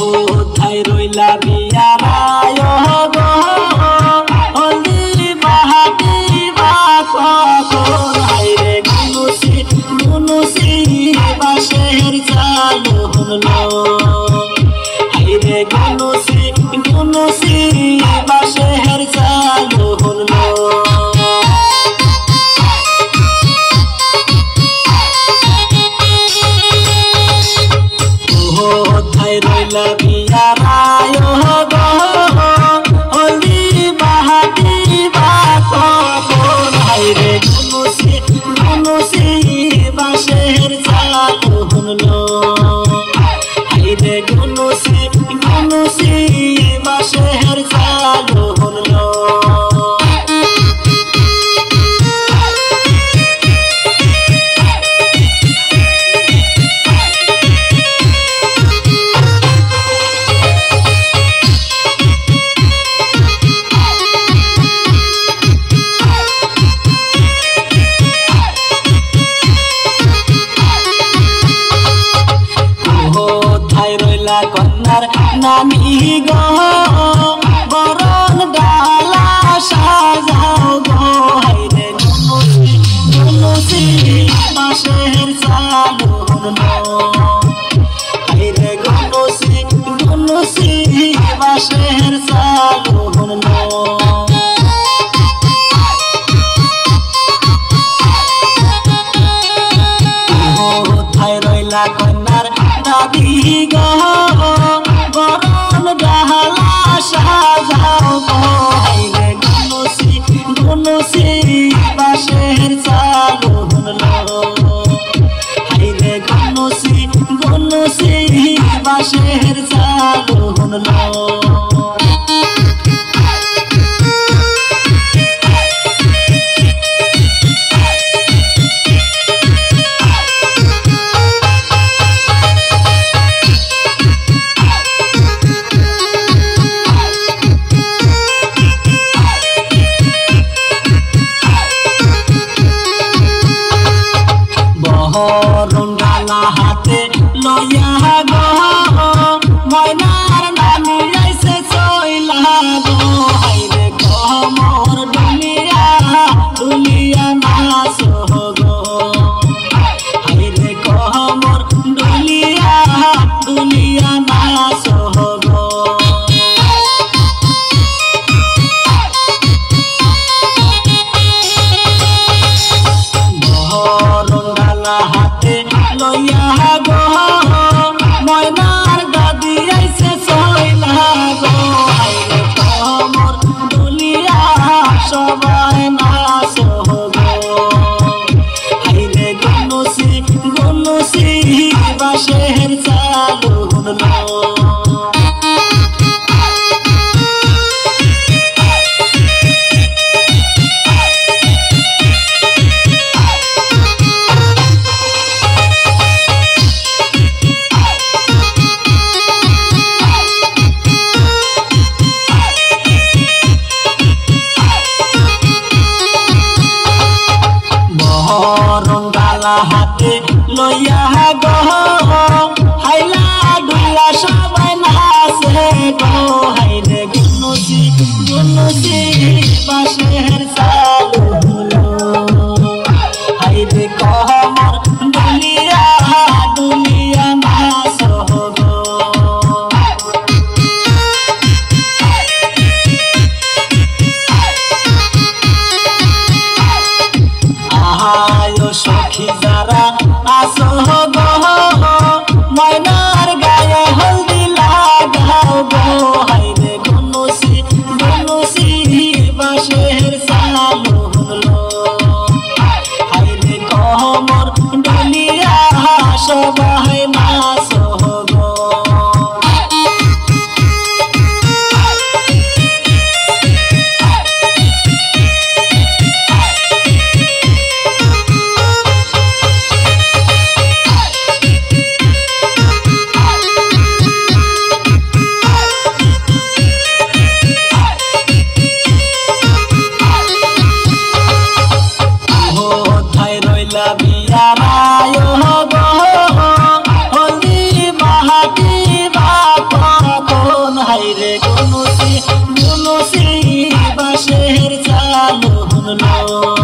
কোথায় রইলা বিয়ারায় গো হলদি বাহাতি বা কখন হাইরে গুনুসি বাঁশের চাল হলো হাইরে গুনুসি বাঁশের চাল হলো কোথায় রইলা বিয়ারায় গো হলদি বাহাতি বা কখন হাইরে গুনুসি বাঁশের চাল হলো হাইরে গুনুসি বাঁশের চাল হলো কোথায় রইলা কন্যার নানি গো বরণ ডালা সাজাও গো হাইরে গুনুসি বাঁশের চাল হলো হাইরে গুনুসি বাঁশের চাল হলো কোথায় রইলা কন্যার দাদি গো বরণ ডালা সাজাও গো হাইরে গুনুসি বাঁশের চাল হলো হাইরে গুনুসি বাঁশের চাল হলো বরণ ডালা হাতে লইয়া গো ময়নার নানি আইছে চইলা গো হাইরে কমর দুলিয়া নাচ গো হাইরে কমর দুলিয়া নাচ গো বরণ ডালা হাতে লইয়া গো ময়নার দাদি আইছে চইলা গো হাইরে কমর দুলিয়া সবাই নাচ গো হাইরে গুনুসি বাঁশের চাল হলো বরণ ডালা হাতে লইয়া গো হাইলা ডুলা সবাই নাচে গো হাইরে গুনুসি বাঁশের চাল হলো হাইরে কমর দুলিয়া নাচ গো আহায় সখী যারা আসো গো ময়নার গায়ে হলদি লাগাও গো হাইরে গুনুসি বাঁশের হলো